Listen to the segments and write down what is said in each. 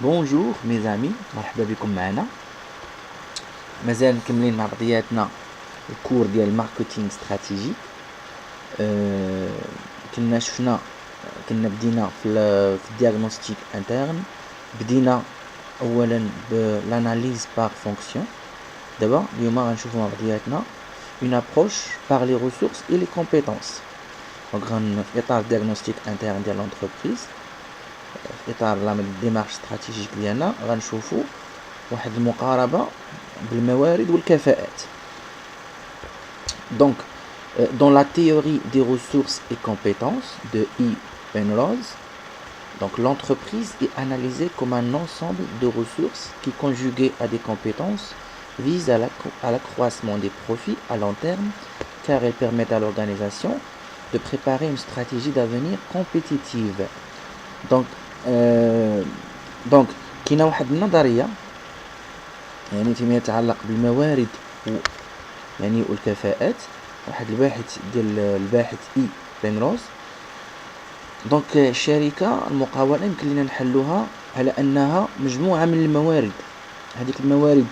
Bonjour mes amis, مرحبا بكم معنا. مازال مكملين مع بعضياتنا الكور ديال الماركتينغ استراتيجي. كنا بدينا في الدياغنوستيك انترن. بدينا اولا بالاناليز بار فونكسيون. دابا اليوم غنشوفوا مع بعضياتنا une approche par les ressources et les compétences. Donc في اطار الدياغنوستيك انترن ديال l'entreprise، في اطار الديمارش استراتيجيك ديالنا غنشوفوا واحد المقاربه بالموارد والكفاءات. Donc dans la théorie des ressources et compétences de E. Penrose, donc l'entreprise est analysée comme un ensemble de ressources qui, conjuguées à des compétences, visent à l'accroissement des profits à long terme, car elles permettent à l'organisation de préparer une stratégie d'avenir compétitive. Donc كاينه واحد النظريه يعني فيما يتعلق بالموارد يعني والكفاءات. واحد الباحث ديال الباحث اي بنروز. دونك الشركه المقاوله يمكن لنا نحلوها على انها مجموعه من الموارد. هذيك الموارد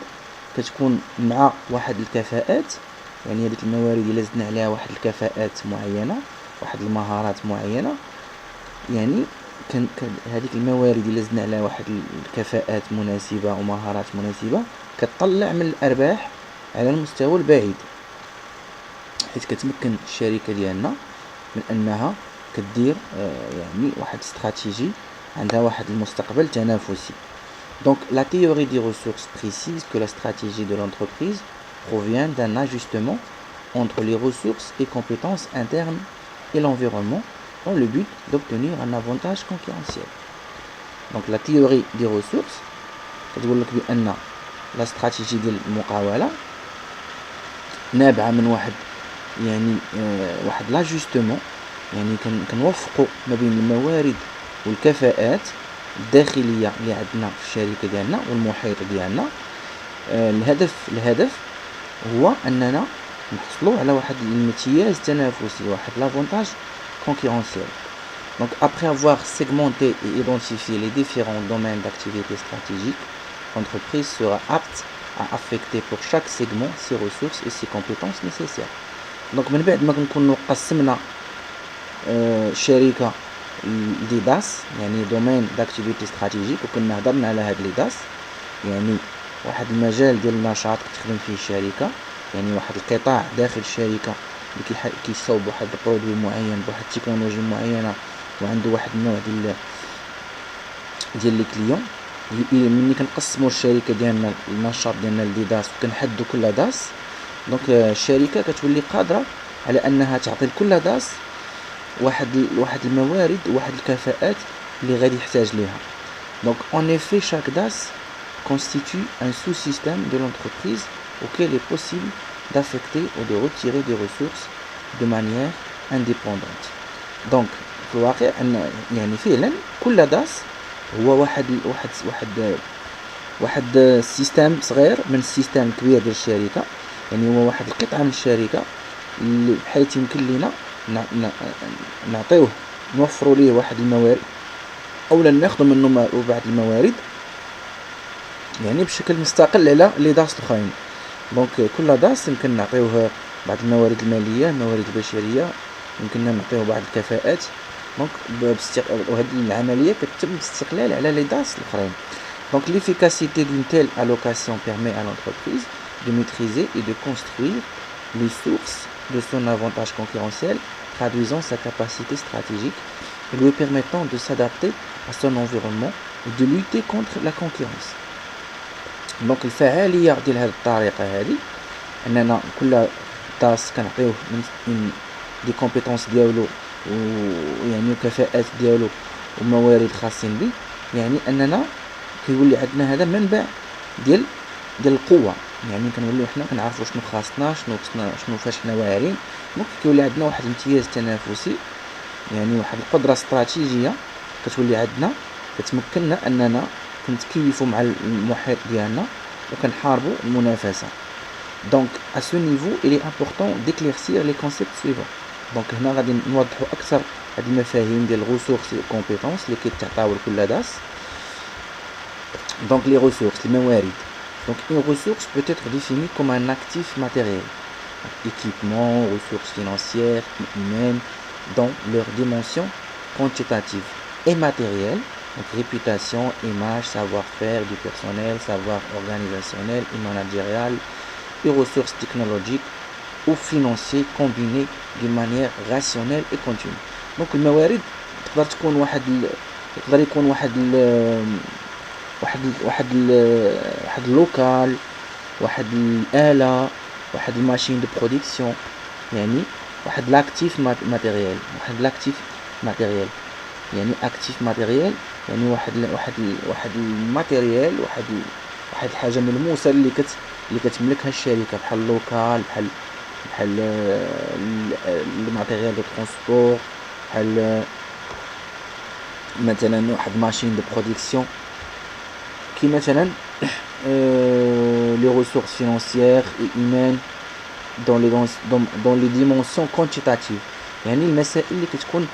كتكون مع واحد الكفاءات، يعني هذيك الموارد الا زدنا عليها واحد الكفاءات معينه، واحد المهارات معينه، يعني هذيك الموارد الا زدنا عليها واحد الكفاءات مناسبه ومهارات مناسبه كتطلع من الارباح على المستوى البعيد، حيث كتمكن الشركه ديالنا من انها كدير يعني واحد استراتيجي عندها واحد المستقبل تنافسي. Donc la théorie des ressources précise que la stratégie de l'entreprise provient d'un ajustement entre les ressources et compétences internes et l'environnement dans le but d'obtenir un avantage concurrentiel. Donc la théorie des ressources كتقول لك بان لا استراتيجي ديال المقاوله نابعه من واحد يعني واحد لاجوستمون، يعني كنوفقوا ما بين الموارد والكفاءات الداخليه اللي عندنا في الشركه ديالنا والمحيط ديالنا. الهدف هو اننا نحصلوا على واحد الامتياز تنافسي، واحد لافونتاج concurrentiel. Donc après avoir segmenté et identifié les différents domaines d'activité stratégique, l'entreprise sera apte à affecter pour chaque segment ses ressources et ses compétences nécessaires. Donc من بعد ما كنكونوا قسمنا الشركه لي داس، يعني دومين داكتيفيتي استراتيجيك، وكنا هضرنا على هاد لي داس، يعني واحد المجال ديال النشاط كتخدم فيه الشركه، يعني واحد القطاع داخل الشركه اللي كيصاوب واحد البرودوي معين بواحد التكنولوجيا معينه وعنده واحد النوع ديال لي كليون. ملي كنقسموا الشركه ديالنا النشاط ديالنا لدي داس وكنحدوا كل داس، دونك الشركه كتولي قادره على انها تعطي لكل داس واحد الموارد وواحد الكفاءات اللي غادي يحتاج ليها. Donc en effet chaque DAS constitue un sous-système de l'entreprise auquel est possible d'affecter ou de retirer des ressources de manière indépendante. Donc في الواقع ان يعني فعلا كل داس هو واحد سيستم صغير من السيستم الكبير ديال الشركه، يعني هو واحد القطعه من الشركه اللي بحيث يمكن لنا نعطيوه نوفروا ليه واحد الموارد اولا ناخذ منه بعض الموارد يعني بشكل مستقل على لي داس الاخرين. دونك كل داس يمكن نعطيوه بعض الموارد الماليه، الموارد البشريه، يمكننا نعطيوه بعض الكفاءات. دونك وهذه العمليه كتتم باستقلال على لي داس الاخرين. Donc l'efficacité d'une telle allocation permet à l'entreprise de maîtriser et de construire les sources de son avantage concurrentiel, traduisant sa capacité stratégique et lui permettant de s'adapter à son environnement et de lutter contre la concurrence. Donc الفعاليه ديال هذه الطريقه هذه اننا كل داس كنعطيوه من دي كومبيتونس ديالو ويعني كفاءات ديالو وموارد خاصين به، يعني اننا كيولي عندنا هذا منبع ديال القوه، يعني كنوليو حنا كنعرفوا شنو خاصنا، شنو فاش حنا واعرين. دونك كيولي عندنا واحد الامتياز تنافسي، يعني واحد القدره استراتيجيه كتولي عندنا كتمكننا اننا كنتكيفوا مع المحيط ديالنا وكنحاربوا المنافسه. Donc à ce niveau il est important d'éclaircir les concepts suivants. Donc هنا غادي نوضحوا اكثر هذه المفاهيم ديال الريسورس والكومبيتونس اللي كيتعطاو لكل داس. Donc les ressources, les mawarid. Donc une ressource peut être définie comme un actif matériel, équipement, ressources financières, humaines, dans leur dimension quantitative et matérielle, donc réputation, image, savoir-faire du personnel, savoir organisationnel et managérial, et ressources technologiques ou financiers combinés d'une manière rationnelle et continue. Donc الموارد تقدر تكون يقدر يكون واحد اللوكال، واحد الآلة، واحد الماشين دو برودكسيون، يعني واحد لاكتيف ماتيريال، يعني اكتيف ماتيريال يعني واحد الماتيريال، واحد الحاجه ملموسه اللي كتملكها الشركه، بحال اللوكال، بحال الماتيريال دو ترونسبور، بحال مثلا واحد ماشين دو برودكسيون، كي مثلا les ressources financières et humaines dans les dimensions quantitatives، يعني المسائل اللي كتكون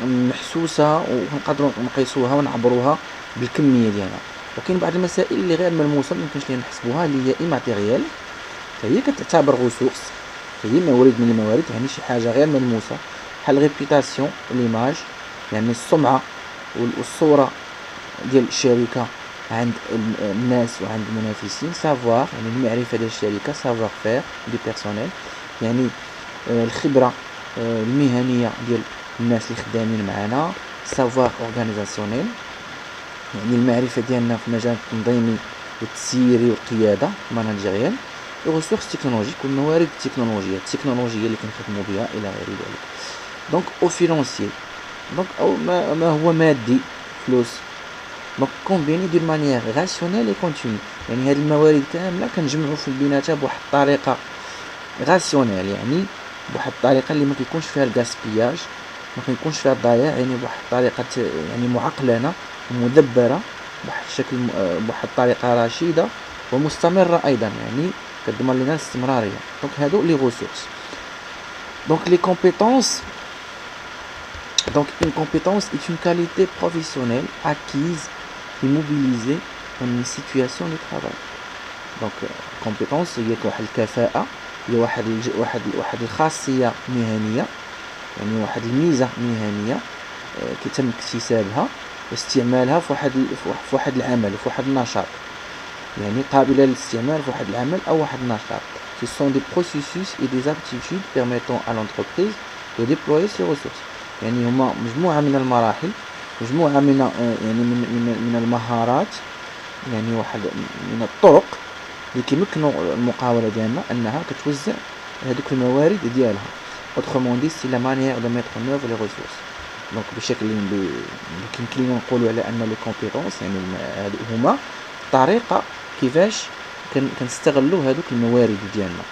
محسوسه ونقدروا نقيسوها ونعبروها بالكميه ديالها. وكاين بعض المسائل اللي غير ملموسه ما يمكنش لينا نحسبوها، اللي هي ايماتيريال، فهي كتعتبر ريسورس، هي مورد من الموارد، يعني شي حاجه غير ملموسه، بحال ريبيتاسيون، ليماج، يعني السمعه والصوره ديال الشركه عند الناس وعند المنافسين. سافوار يعني المعرفه ديال الشركه، سافوار فير دي بيرسونيل، يعني الخبره المهنيه ديال الناس اللي خدامين معنا. سافوار اورغانيزاسيونيل يعني المعرفه ديالنا في المجال التنظيمي والتسييري والقياده، ماناجيريال. ريسورس تكنولوجيك والموارد التكنولوجيه اللي كنخدموا بها الى غير ذلك. دونك او فينانسيي، دونك او ما هو مادي، فلوس، دونك كومبيني دون مانيير راسيونيل اي كونتيني، يعني هاد الموارد كامله كنجمعوا في بيناتها بواحد الطريقه راسيونيل، يعني بواحد الطريقه اللي ما كيكونش فيها الغاسبياج، ما كيكونش فيها الضياع، يعني بواحد الطريقه يعني معقلنه ومدبره بواحد الشكل، بواحد الطريقه رشيده ومستمره ايضا، يعني كتضمن لنا الاستمراريه. دونك هادو لي ريسورس. دونك لي كومبيتونس. Donc une compétence est une qualité professionnelle acquise et mobilisée dans une situation de travail. Donc compétence هي واحد الكفاءة، هي واحد الخاصية مهنية، يعني واحد الميزة مهنية كيتم اكتسابها واستعمالها في واحد العمل، في واحد النشاط، يعني قابلة للاستعمال في واحد العمل أو واحد النشاط. Ce sont des processus et des aptitudes permettant à l'entreprise de déployer ses ressources. يعني هما مجموعة من المراحل، مجموعة من يعني من المهارات، يعني واحد من الطرق اللي كيمكنوا المقاولة ديالنا أنها كتوزع هذوك الموارد ديالها. autrement dit c'est la manière de mettre en œuvre les ressources. donc بشكل اللي يمكن لنا نقولوا على أن les compétences يعني هما طريقة كيفاش كنستغلوا هذوك الموارد ديالنا.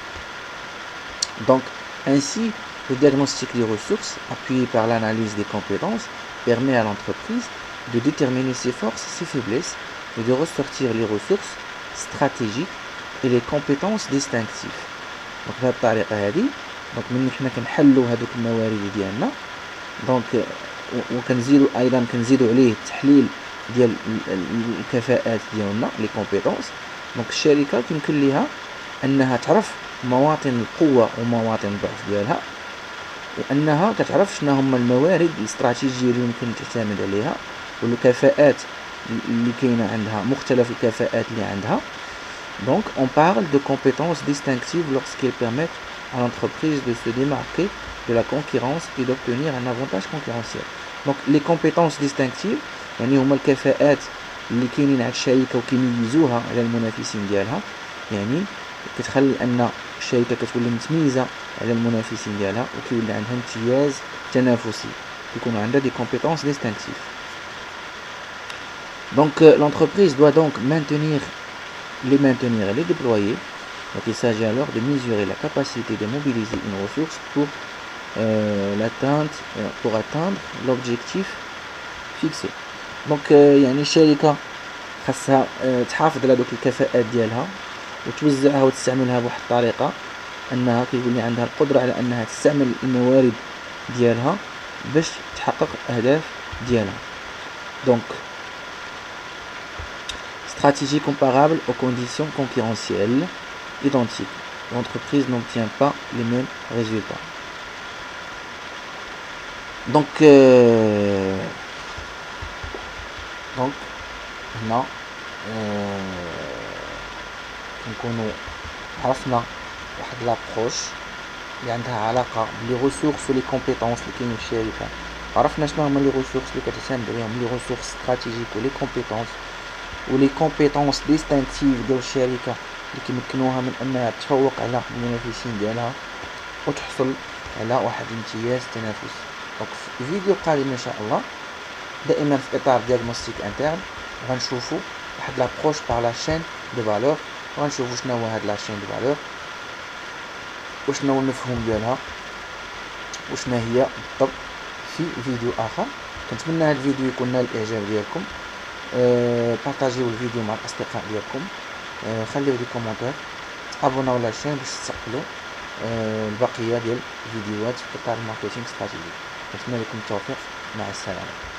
donc ainsi le diagnostic des ressources appuyé par l'analyse des compétences permet à l'entreprise de déterminer ses forces, ses faiblesses et de ressortir les ressources stratégiques et les compétences distinctives. donc بهذه الطريقه هذه دونك من حنا كنحلوا هذوك الموارد ديالنا، دونك وكنزيدوا ايضا عليه التحليل ديال الكفاءات ديالنا لي كومبيتونس. دونك الشركه يمكن ليها انها تعرف مواطن القوه ومواطن الضعف ديالها، وانها كتعرف شنو هما الموارد الاستراتيجيه اللي يمكن تعتمد عليها، والكفاءات اللي كاينه عندها، مختلف الكفاءات اللي عندها. donc on parle de compétences distinctives lorsqu'elles permettent à l'entreprise de se démarquer de la concurrence et d'obtenir un avantage concurrentiel. donc les compétences distinctives يعني هما الكفاءات اللي كاينين عند الشركه وكيميزوها على المنافسين ديالها، يعني كتخلي ان الشركه كتولي متميزه على المنافسين ديالها وكيولي عندها امتياز تنافسي، كيكون عندها دي compétences distinctives. donc l'entreprise doit donc les maintenir et les déployer. donc il s'agit alors de mesurer la capacité de mobiliser une ressource pour atteindre l'objectif fixé. donc يعني الشركه خاصها تحافظ على دوك الكفاءات ديالها وتوزعها وتستعملها بواحد الطريقه انها كيولي عندها القدره على انها تستعمل الموارد ديالها باش تحقق الاهداف ديالها. donc stratégie comparable aux conditions concurrentielles identiques. L'entreprise n'obtient pas les mêmes résultats. Donc هنا كنكونوا عرفنا واحد لابروش اللي عندها علاقه بلي ريسورس ولي كومبيتونس اللي كاينين في الشركه. عرفنا شنو هما لي ريسورس اللي كتعتمد عليهم، لي ريسورس استراتيجيك ولي كومبيتونس ديستانكتيف ديال الشركه اللي كيمكنوها من انها تفوق على المنافسين ديالها وتحصل على واحد الامتياز تنافسي. دونك في الفيديو القادم ان شاء الله دائما في اطار دياغنوستيك انترن غنشوفوا واحد لابروش بار لا شين دو فالور، غنشوفوا شنو هو هاد لا شين دو فالور وشنو هو المفهوم ديالها وشنو هي بالضبط في فيديو اخر. كنتمنى هاد الفيديو يكون نال الاعجاب ديالكم. بارطاجيو الفيديو مع الاصدقاء ديالكم، خليو دي كومونتير، ابوناو لاشين باش تستقبلوا البقيه ديال الفيديوهات في اطار الماركتينغ استراتيجي. نتمنى لكم التوفيق، مع السلامه.